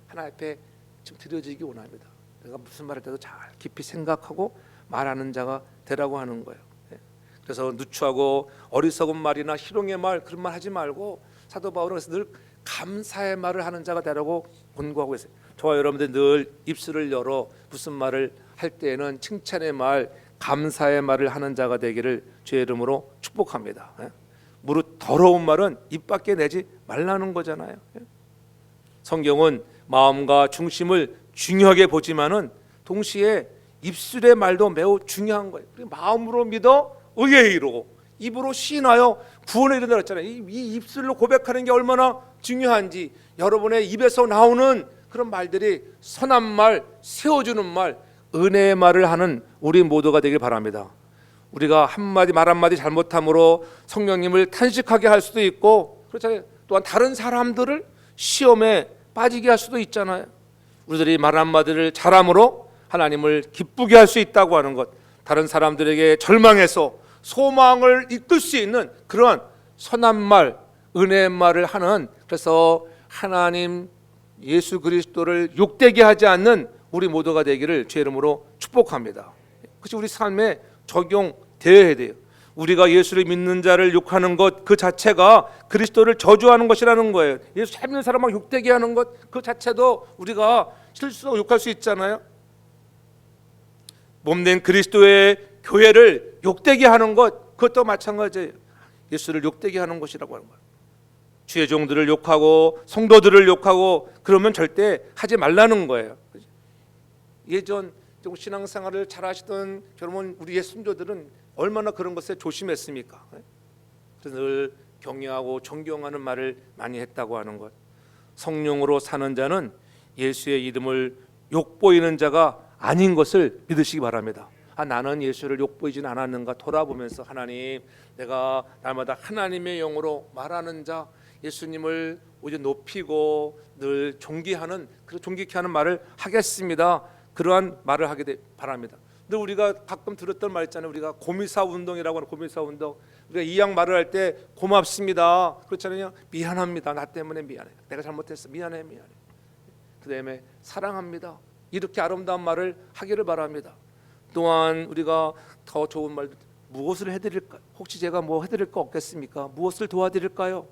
Speaker 1: 하나님 앞에 좀 드려지기 원합니다. 내가 무슨 말할 때도 잘 깊이 생각하고 말하는 자가 되라고 하는 거예요. 그래서 누추하고 어리석은 말이나 희롱의 말, 그런 말 하지 말고 사도 바울은 늘 감사의 말을 하는 자가 되라고 권고하고 있어요. 저와 여러분들 늘 입술을 열어 무슨 말을 할 때에는 칭찬의 말, 감사의 말을 하는 자가 되기를 주의 이름으로 축복합니다. 무릇 더러운 말은 입 밖에 내지 말라는 거잖아요. 성경은 마음과 중심을 중요하게 보지만은 동시에 입술의 말도 매우 중요한 거예요. 마음으로 믿어 의에 이르고 입으로 시인하여 구원에 이른다 그랬잖아요. 이 입술로 고백하는 게 얼마나 중요한지, 여러분의 입에서 나오는 그런 말들이 선한 말, 세워주는 말, 은혜의 말을 하는 우리 모두가 되길 바랍니다. 우리가 한마디 말 한마디 잘못함으로 성령님을 탄식하게 할 수도 있고, 그렇잖아요. 또한 다른 사람들을 시험에 빠지게 할 수도 있잖아요. 우리들이 말 한마디를 잘함으로 하나님을 기쁘게 할 수 있다고 하는 것, 다른 사람들에게 절망해서 소망을 이끌 수 있는 그런 선한 말, 은혜의 말을 하는, 그래서 하나님 예수 그리스도를 욕되게 하지 않는 우리 모두가 되기를 주의 이름으로 축복합니다. 그것이 우리 삶에 적용되어야 돼요. 우리가 예수를 믿는 자를 욕하는 것 그 자체가 그리스도를 저주하는 것이라는 거예요. 예수 잘 믿는 사람을 욕되게 하는 것 그 자체도 우리가 실수로 욕할 수 있잖아요. 몸된 그리스도의 교회를 욕되게 하는 것, 그것도 마찬가지예요. 예수를 욕되게 하는 것이라고 하는 거예요. 주의 종들을 욕하고 성도들을 욕하고 그러면 절대 하지 말라는 거예요. 예전 신앙생활을 잘 하시던 여러분 우리의 순조들은 얼마나 그런 것에 조심했습니까? 그래서 늘 경외하고 존경하는 말을 많이 했다고 하는 것. 성령으로 사는 자는 예수의 이름을 욕보이는 자가 아닌 것을 믿으시기 바랍니다. 나는 예수를 욕보이진 않았는가 돌아보면서 하나님, 내가 날마다 하나님의 영으로 말하는 자, 예수님을 오직 높이고 늘 존귀하는, 존귀케 하는 말을 하겠습니다. 그러한 말을 하게 바랍니다. 근데 우리가 가끔 들었던 말 있잖아요. 우리가 고미사 운동이라고 하는 고미사 운동. 우리가 이양 말을 할 때 고맙습니다. 그렇잖아요. 미안합니다. 나 때문에 미안해. 내가 잘못했어. 미안해. 그다음에 사랑합니다. 이렇게 아름다운 말을 하기를 바랍니다. 또한 우리가 더 좋은 말, 무엇을 해드릴까? 혹시 제가 뭐 해드릴 거 없겠습니까? 무엇을 도와드릴까요?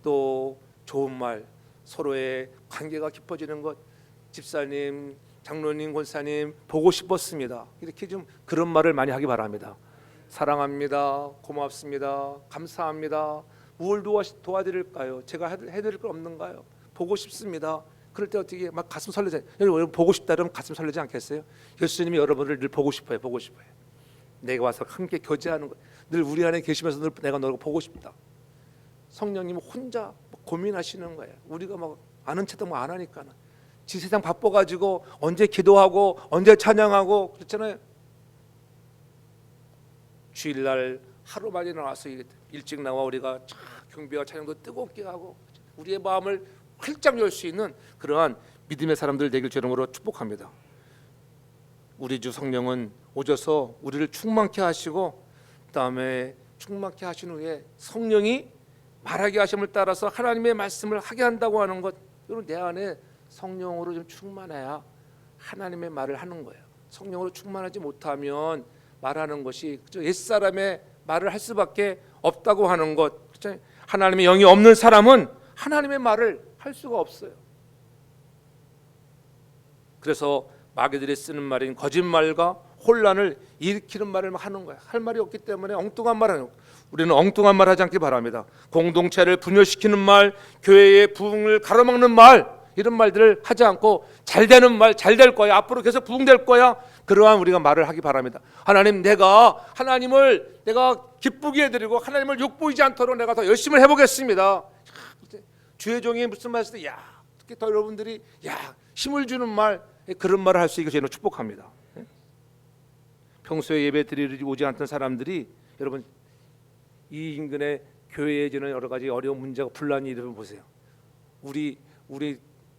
Speaker 1: 또 좋은 말, 서로의 관계가 깊어지는 것. 집사님, 장로님, 권사님 보고 싶었습니다. 이렇게 좀 그런 말을 많이 하기 바랍니다. 사랑합니다. 고맙습니다. 감사합니다. 뭘 도와드릴까요? 제가 해드릴 거 없는가요? 보고 싶습니다. 그럴 때 어떻게 막 가슴 설레잖아요. 여러분 보고 싶다 그러면 가슴 설레지 않겠어요? 예수님이 여러분을 늘 보고 싶어요. 보고 싶어요. 내가 와서 함께 교제하는 것. 늘 우리 안에 계시면서 늘 내가 너를 보고 싶다. 성령님은 혼자 고민하시는 거예요. 우리가 막 아는 척도 안 하니까는. 지 세상 바빠가지고 언제 기도하고 언제 찬양하고 그렇잖아요. 주일날 하루 만에 나와서 일찍 나와 우리가 경배와 찬양도 뜨겁게 하고 우리의 마음을 활짝 열 수 있는 그러한 믿음의 사람들 되길 주님으로 축복합니다. 우리 주 성령은 오셔서 우리를 충만케 하시고 그다음에 충만케 하신 후에 성령이 말하게 하심을 따라서 하나님의 말씀을 하게 한다고 하는 것. 여러분 내 안에 성령으로 좀 충만해야 하나님의 말을 하는 거예요. 성령으로 충만하지 못하면 말하는 것이 옛사람의 말을 할 수밖에 없다고 하는 것. 하나님의 영이 없는 사람은 하나님의 말을 할 수가 없어요. 그래서 마귀들이 쓰는 말인 거짓말과 혼란을 일으키는 말을 하는 거야. 할 말이 없기 때문에 엉뚱한 말 하는 거야. 우리는 엉뚱한 말 하지 않기 바랍니다. 공동체를 분열시키는 말, 교회의 부흥을 가로막는 말, 이런 말들을 하지 않고 잘 되는 말, 잘 될 거야. 앞으로 계속 부흥될 거야. 그러한 우리가 말을 하기 바랍니다. 하나님, 하나님을 내가 기쁘게 해드리고 하나님을 욕보이지 않도록 내가 더 열심히 해보겠습니다. 주의 종이 무슨 말 했을 때, 특히 더 여러분들이 힘을 주는 말, 그런 말을 할 수 있게 저희는 축복합니다. 평소에 예배 드리러 오지 않던 사람들이 여러분 이 인근에 교회에 지는 여러 가지 어려운 문제가 분란이 이러면 보세요. 우리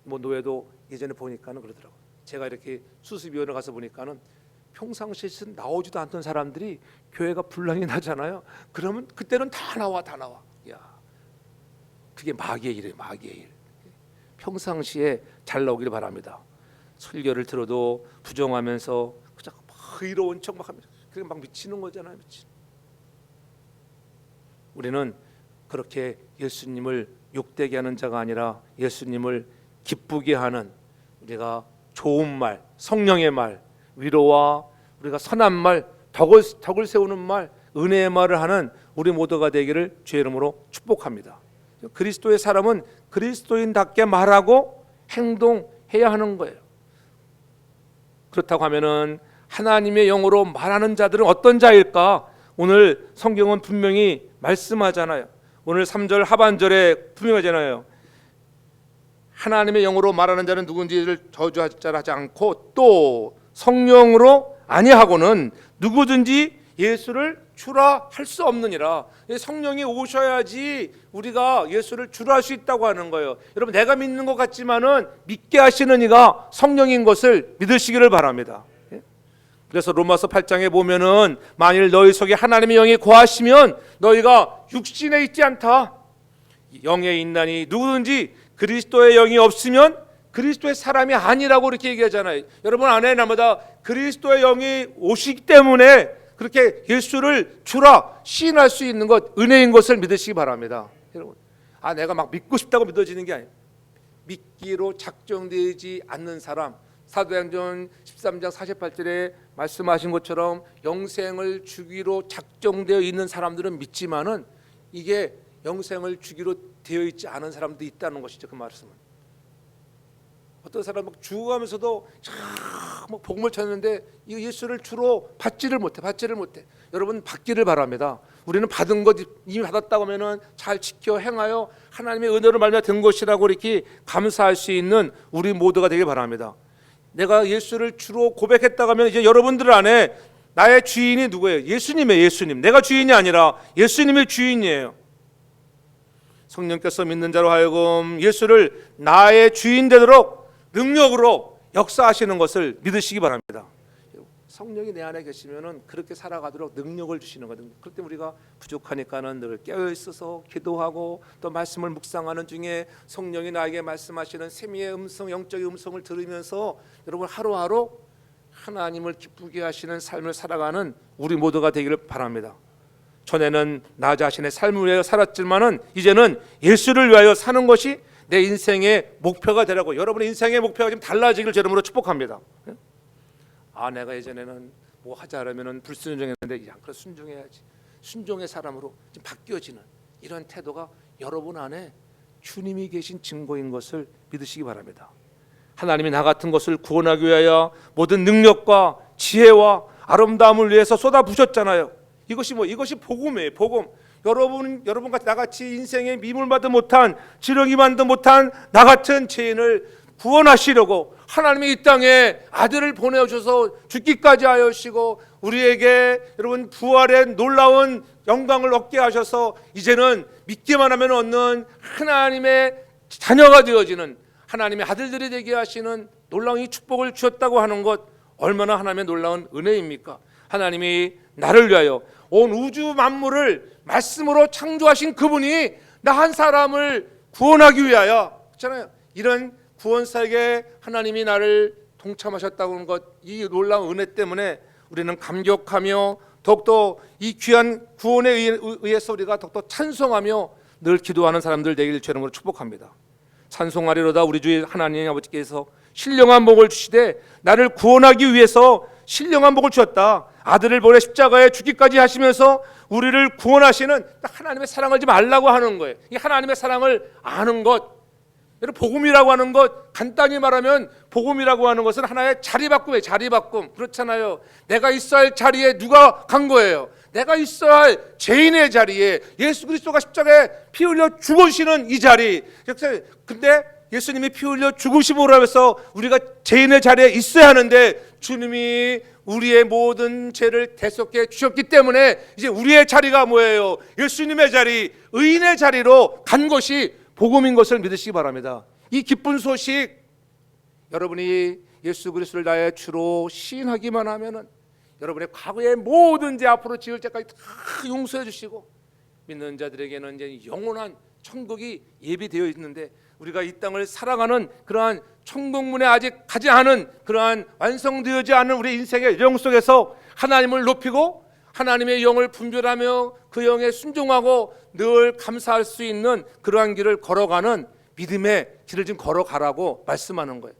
Speaker 1: 노예도 예전에 보니까는 그러더라고. 제가 이렇게 수습위원회 가서 보니까는 평상시에 나오지도 않던 사람들이 교회가 분란이 나잖아요. 그러면 그때는 다 나와. 그게 마귀의 일이에요. 마귀의 일. 평상시에 잘 나오기를 바랍니다. 설교를 들어도 부정하면서 그냥 의로운 척 막 하면서 그게 막 미치는 거잖아요. 우리는 그렇게 예수님을 욕되게 하는 자가 아니라 예수님을 기쁘게 하는, 우리가 좋은 말, 성령의 말, 위로와 우리가 선한 말, 덕을 세우는 말, 은혜의 말을 하는 우리 모두가 되기를 주의 이름으로 축복합니다. 그리스도의 사람은 그리스도인답게 말하고 행동해야 하는 거예요. 그렇다고 하면은 하나님의 영으로 말하는 자들은 어떤 자일까? 오늘 성경은 분명히 말씀하잖아요. 오늘 3절 하반절에 분명하잖아요. 하나님의 영으로 말하는 자는 누군지를 저주하지 않고 또 성령으로 아니하고는 누구든지 예수를 주라 할 수 없느니라. 성령이 오셔야지 우리가 예수를 주라 할 수 있다고 하는 거예요. 여러분, 내가 믿는 것 같지만은 믿게 하시는 이가 성령인 것을 믿으시기를 바랍니다. 그래서 로마서 8장에 보면은 만일 너희 속에 하나님의 영이 거하시면 너희가 육신에 있지 않다. 영에 있나니 누구든지 그리스도의 영이 없으면 그리스도의 사람이 아니라고 이렇게 얘기하잖아요. 여러분 안에 날마다 그리스도의 영이 오시기 때문에 그렇게 예수를 주라 시인할 수 있는 것, 은혜인 것을 믿으시기 바랍니다. 여러분, 내가 막 믿고 싶다고 믿어지는 게 아니에요. 믿기로 작정되지 않는 사람, 사도행전 13장 48절에 말씀하신 것처럼 영생을 주기로 작정되어 있는 사람들은 믿지만은 이게 영생을 주기로 되어 있지 않은 사람도 있다는 것이죠. 그 말씀은 어떤 사람 막 죽어가면서도 막 복음을 찾는데 이 예수를 주로 받지를 못해. 여러분 받기를 바랍니다. 우리는 받은 것 이미 받았다고 하면은 잘 지켜 행하여 하나님의 은혜로 말미암아 된 것이라고 이렇게 감사할 수 있는 우리 모두가 되길 바랍니다. 내가 예수를 주로 고백했다고 하면 이제 여러분들 안에 나의 주인이 누구예요? 예수님이에요. 예수님. 내가 주인이 아니라 예수님의 주인이에요. 성령께서 믿는 자로 하여금 예수를 나의 주인 되도록 능력으로 역사하시는 것을 믿으시기 바랍니다. 성령이 내 안에 계시면은 그렇게 살아가도록 능력을 주시는 거거든요. 그럴 때 우리가 부족하니까는 늘 깨어 있어서 기도하고 또 말씀을 묵상하는 중에 성령이 나에게 말씀하시는 세미의 음성, 영적인 음성을 들으면서 여러분 하루하루 하나님을 기쁘게 하시는 삶을 살아가는 우리 모두가 되기를 바랍니다. 전에는 나 자신의 삶을 위하여 살았지만은 이제는 예수를 위하여 사는 것이 내 인생의 목표가 되라고, 여러분의 인생의 목표가 좀 달라지길 제 이름으로 축복합니다. 내가 예전에는 뭐 하자 하면은 불순종했는데 그래 순종해야지. 순종의 사람으로 좀 바뀌어지는 이런 태도가 여러분 안에 주님이 계신 증거인 것을 믿으시기 바랍니다. 하나님이 나 같은 것을 구원하기 위하여 모든 능력과 지혜와 아름다움을 위해서 쏟아부으셨잖아요. 이것이 복음이에요. 복음. 여러분 같이 나같이 인생에 미물만도 못한 지렁이만도 못한 나 같은 죄인을 구원하시려고 하나님이 이 땅에 아들을 보내주셔서 죽기까지 하시고 우리에게 여러분 부활의 놀라운 영광을 얻게 하셔서 이제는 믿기만 하면 얻는 하나님의 자녀가 되어지는 하나님의 아들들이 되게 하시는 놀라운 이 축복을 주셨다고 하는 것, 얼마나 하나님의 놀라운 은혜입니까? 하나님이 나를 위하여 온 우주 만물을 말씀으로 창조하신 그분이 나 한 사람을 구원하기 위하여, 그렇잖아요. 이런 구원사에게 하나님이 나를 동참하셨다고 하는 것, 이 놀라운 은혜 때문에 우리는 감격하며 더욱더 이 귀한 구원에 의해서 우리가 더욱더 찬송하며 늘 기도하는 사람들 되기를 주의 이름으로 축복합니다. 찬송하리로다 우리 주 하나님 아버지께서 신령한 복을 주시되 나를 구원하기 위해서 신령한 복을 주셨다. 아들을 보내 십자가에 죽기까지 하시면서 우리를 구원하시는 하나님의 사랑을 좀 알라고 하는 거예요. 이 하나님의 사랑을 아는 것, 여러분 복음이라고 하는 것, 간단히 말하면 복음이라고 하는 것은 하나의 자리바꿈이에요. 자리바꿈. 그렇잖아요. 내가 있어야 할 자리에 누가 간 거예요? 내가 있어야 할 죄인의 자리에 예수 그리스도가 십자가에 피 흘려 죽으시는 이 자리. 근데 예수님이 피 흘려 죽으심으로 해서 우리가 죄인의 자리에 있어야 하는데 주님이 우리의 모든 죄를 대속해 주셨기 때문에 이제 우리의 자리가 뭐예요? 예수님의 자리, 의인의 자리로 간 것이 복음인 것을 믿으시기 바랍니다. 이 기쁜 소식, 여러분이 예수 그리스도를 나의 주로 시인하기만 하면은 여러분의 과거의 모든 죄, 앞으로 지을 죄까지 다 용서해 주시고 믿는 자들에게는 이제 영원한 천국이 예비되어 있는데, 우리가 이 땅을 살아가는 그러한 천국문에 아직 가지 않은 그러한 완성되어지 않은 우리 인생의 영 속에서 하나님을 높이고 하나님의 영을 분별하며 그 영에 순종하고 늘 감사할 수 있는 그러한 길을 걸어가는 믿음의 길을 좀 걸어가라고 말씀하는 거예요.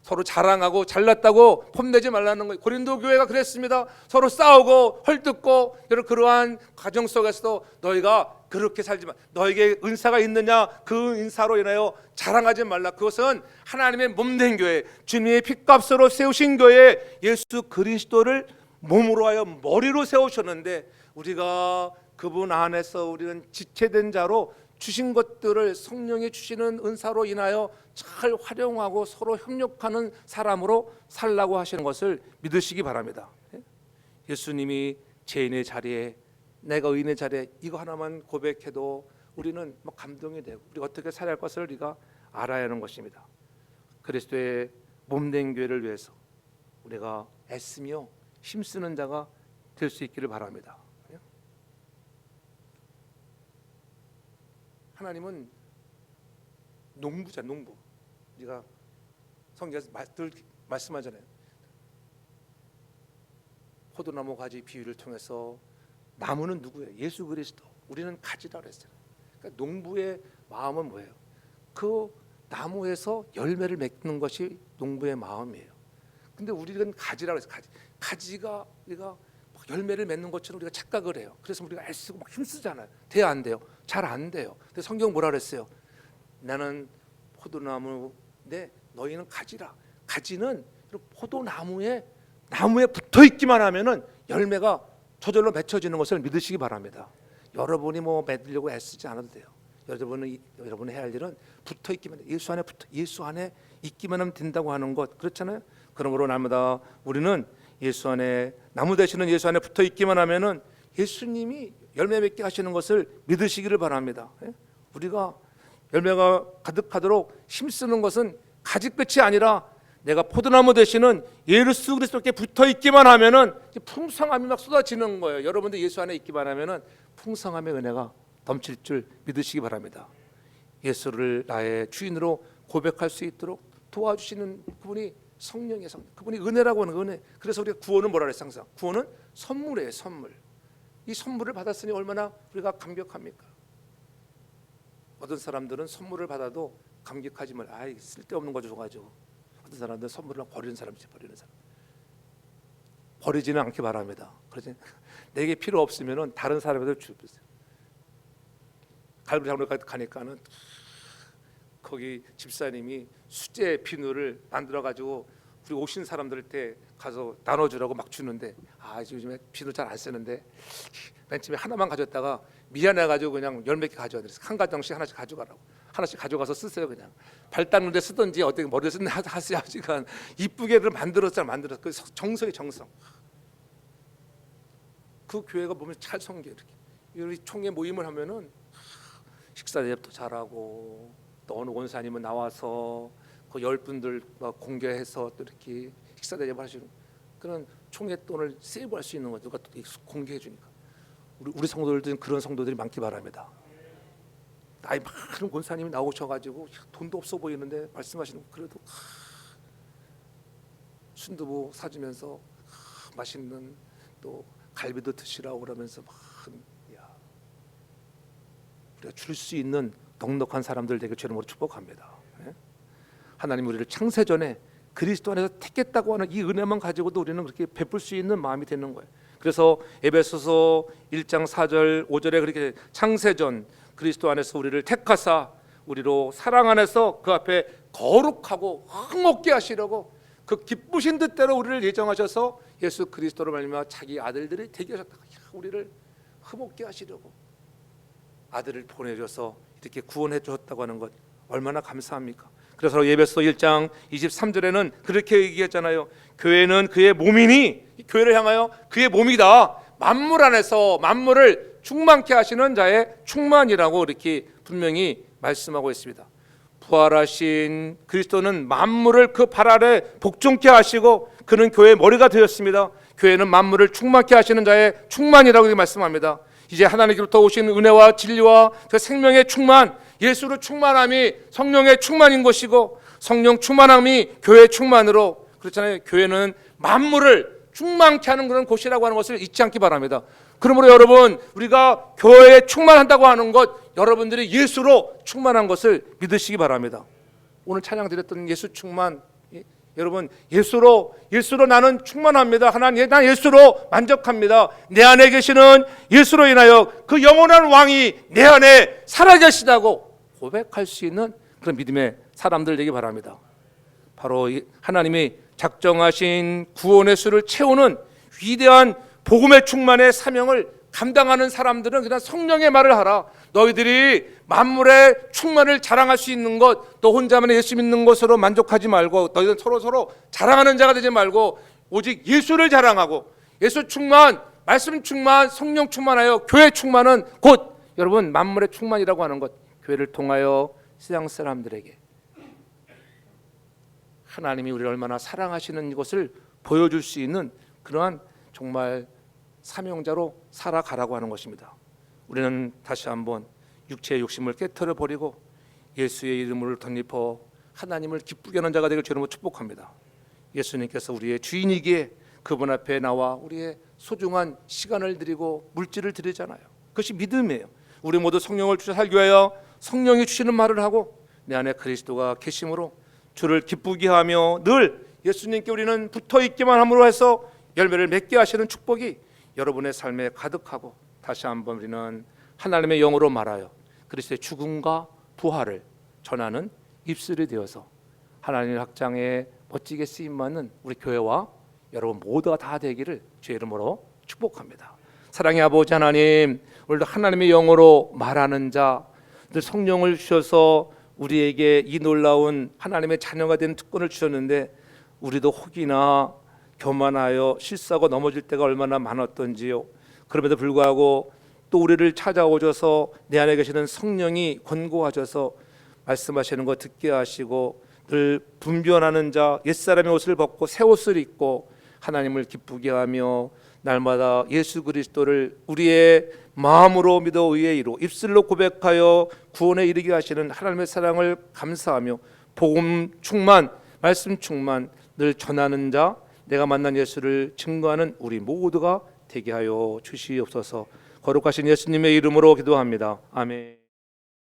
Speaker 1: 서로 자랑하고 잘났다고 폼내지 말라는 거예요. 고린도 교회가 그랬습니다. 서로 싸우고 헐뜯고 그러한 과정 속에서도 너희가 그렇게 살지 마. 너에게 은사가 있느냐, 그 은사로 인하여 자랑하지 말라. 그것은 하나님의 몸된 교회, 주님의 핏값으로 세우신 교회, 예수 그리스도를 몸으로 하여 머리로 세우셨는데 우리가 그분 안에서 우리는 지체된 자로 주신 것들을 성령이 주시는 은사로 인하여 잘 활용하고 서로 협력하는 사람으로 살라고 하시는 것을 믿으시기 바랍니다. 예수님이 죄인의 자리에, 내가 의인의 자리에, 이거 하나만 고백해도 우리는 막 감동이 되고 우리가 어떻게 살아야 할 것을 우리가 알아야 하는 것입니다. 그리스도의 몸된 교회를 위해서 우리가 애쓰며 힘쓰는 자가 될 수 있기를 바랍니다. 하나님은 농부자, 농부. 우리가 성경에서 늘 말씀하잖아요. 포도나무 가지 비유를 통해서 나무는 누구예요? 예수 그리스도. 우리는 가지라 그랬어요. 그러니까 농부의 마음은 뭐예요? 그 나무에서 열매를 맺는 것이 농부의 마음이에요. 근데 우리는 가지라고 해서 가지가 우리가 막 열매를 맺는 것처럼 우리가 착각을 해요. 그래서 우리가 애쓰고 막 힘쓰잖아요. 돼야 안 돼요? 잘 안 돼요. 근데 성경 뭐라 그랬어요? 나는 포도나무인데 너희는 가지라. 가지는 포도나무에 붙어 있기만 하면은 열매가 저절로 맺혀지는 것을 믿으시기 바랍니다. 여러분이 뭐 맺으려고 애쓰지 않아도 돼요. 여러분이 해야 할 일은 붙어 있기만 해. 예수 안에 있기만 하면 된다고 하는 것, 그렇잖아요. 그러므로 날마다 우리는 예수 안에, 나무 되시는 예수 안에 붙어 있기만 하면은 예수님이 열매 맺게 하시는 것을 믿으시기를 바랍니다. 우리가 열매가 가득하도록 힘쓰는 것은 가지끝이 아니라 내가 포도나무 되시는 예수 그리스도께 붙어 있기만 하면은 풍성함이 막 쏟아지는 거예요. 여러분들 예수 안에 있기만 하면은 풍성함의 은혜가 넘칠 줄 믿으시기 바랍니다. 예수를 나의 주인으로 고백할 수 있도록 도와주시는 그분이 성령의 성, 그분이 은혜라고 하는 은혜. 그래서 우리가 구원은 뭐라 그랬어요? 항상 구원은 선물이에요. 선물. 이 선물을 받았으니 얼마나 우리가 감격합니까? 어떤 사람들은 선물을 받아도 감격하지 말. 아이 쓸데없는 거 줘가지고. 어떤 사람들은 선물을 버리는 사람이지. 버리지는 않기 바랍니다. 그러지 내게 필요 없으면은 다른 사람에게 주세요. 갈비 잡으러 가니까는 거기 집사님이 수제 비누를 만들어 가지고 우리 오신 사람들한테 가서 나눠주라고 막 주는데, 요즘에 비누 잘 안 쓰는데 맨 처음에 하나만 가져다가 미안해 가지고 그냥 10몇 개 가져와 드렸어요. 한 가정씩 하나씩 가져가라고. 하나씩 가져가서 쓰세요. 그냥 발 닦는 데 쓰든지 어떻게 머리에 쓰든 하세요. 하지만 이쁘게를 만들었어. 그 정성이 정성. 그 교회가 보면 찰성교 이렇게 총회 모임을 하면은 식사 대접도 잘하고, 또 어느 원사님은 나와서 그 10분들 공개해서 또 이렇게 식사 대접을 하시는 그런 총회 돈을 세이브할 수 있는 거 누가 또 공개해 주니까 우리 성도들도 그런 성도들이 많기 바랍니다. 나이 많은 권사님이 나오셔가지고 돈도 없어 보이는데 말씀하시는 거 그래도 순두부 사주면서 맛있는 또 갈비도 드시라고 그러면서 우리가 줄 수 있는 넉넉한 사람들 되게 주님으로 축복합니다. 하나님 우리를 창세전에 그리스도 안에서 택했다고 하는 이 은혜만 가지고도 우리는 그렇게 베풀 수 있는 마음이 되는 거예요. 그래서 에베소서 1장 4절 5절에 그렇게 창세전 그리스도 안에서 우리를 택하사 우리로 사랑 안에서 그 앞에 거룩하고 흥없게 하시려고 그 기쁘신 뜻대로 우리를 예정하셔서 예수 그리스도로 말미암아 자기 아들들이 되게 하셨다. 우리를 흠없게 하시려고 아들을 보내줘서 이렇게 구원해 주셨다고 하는 것 얼마나 감사합니까? 그래서 에베소 1장 23절에는 그렇게 얘기했잖아요. 교회는 그의 몸이니, 교회를 향하여 그의 몸이다. 만물 안에서 만물을 충만케 하시는 자의 충만이라고 이렇게 분명히 말씀하고 있습니다. 부활하신 그리스도는 만물을 그 발 아래 복종케 하시고 그는 교회의 머리가 되었습니다. 교회는 만물을 충만케 하시는 자의 충만이라고 이렇게 말씀합니다. 이제 하나님께로부터 오신 은혜와 진리와 그 생명의 충만, 예수로 충만함이 성령의 충만인 것이고 성령 충만함이 교회의 충만으로, 그렇잖아요. 교회는 만물을 충만케 하는 그런 곳이라고 하는 것을 잊지 않기 바랍니다. 그러므로 여러분, 우리가 교회에 충만한다고 하는 것, 여러분들이 예수로 충만한 것을 믿으시기 바랍니다. 오늘 찬양 드렸던 예수 충만, 여러분 예수로 나는 충만합니다. 하나님, 난 예수로 만족합니다. 내 안에 계시는 예수로 인하여 그 영원한 왕이 내 안에 살아계시다고 고백할 수 있는 그런 믿음의 사람들 되기 바랍니다. 바로 하나님이 작정하신 구원의 수를 채우는 위대한 복음의 충만의 사명을 감당하는 사람들은 그냥 성령의 말을 하라. 너희들이 만물의 충만을 자랑할 수 있는 것, 너 혼자만 예수 믿는 것으로 만족하지 말고 너희들 서로 자랑하는 자가 되지 말고 오직 예수를 자랑하고, 예수 충만, 말씀 충만, 성령 충만하여 교회 충만은 곧 여러분 만물의 충만이라고 하는 것, 교회를 통하여 세상 사람들에게 하나님이 우리를 얼마나 사랑하시는 것을 보여줄 수 있는 그러한 정말 사명자로 살아가라고 하는 것입니다. 우리는 다시 한번 육체의 욕심을 깨트려 버리고 예수의 이름을 덧입어 하나님을 기쁘게 하는 자가 되길 주님으로 축복합니다. 예수님께서 우리의 주인이기에 그분 앞에 나와 우리의 소중한 시간을 드리고 물질을 드리잖아요. 그것이 믿음이에요. 우리 모두 성령을 주셔 살기 위하여 성령이 주시는 말을 하고 내 안에 그리스도가 계심으로 주를 기쁘게 하며 늘 예수님께 우리는 붙어있기만 함으로 해서 열매를 맺게 하시는 축복이 여러분의 삶에 가득하고, 다시 한번 우리는 하나님의 영으로 말하여 그리스도의 죽음과 부활을 전하는 입술이 되어서 하나님의 확장에 멋지게 쓰임받는 우리 교회와 여러분 모두가 다 되기를 주의 이름으로 축복합니다. 사랑의 아버지 하나님, 오늘도 하나님의 영으로 말하는 자, 성령을 주셔서 우리에게 이 놀라운 하나님의 자녀가 되는 특권을 주셨는데, 우리도 혹이나 교만하여 실수하고 넘어질 때가 얼마나 많았던지요. 그럼에도 불구하고 또 우리를 찾아오셔서 내 안에 계시는 성령이 권고하셔서 말씀하시는 거 듣게 하시고, 늘 분변하는 자, 옛사람의 옷을 벗고 새 옷을 입고 하나님을 기쁘게 하며 날마다 예수 그리스도를 우리의 마음으로 믿어 의에 이루 입술로 고백하여 구원에 이르게 하시는 하나님의 사랑을 감사하며 복음 충만, 말씀 충만 늘 전하는 자, 내가 만난 예수를 증거하는 우리 모두가 되게 하여 주시옵소서. 거룩하신 예수님의 이름으로 기도합니다. 아멘.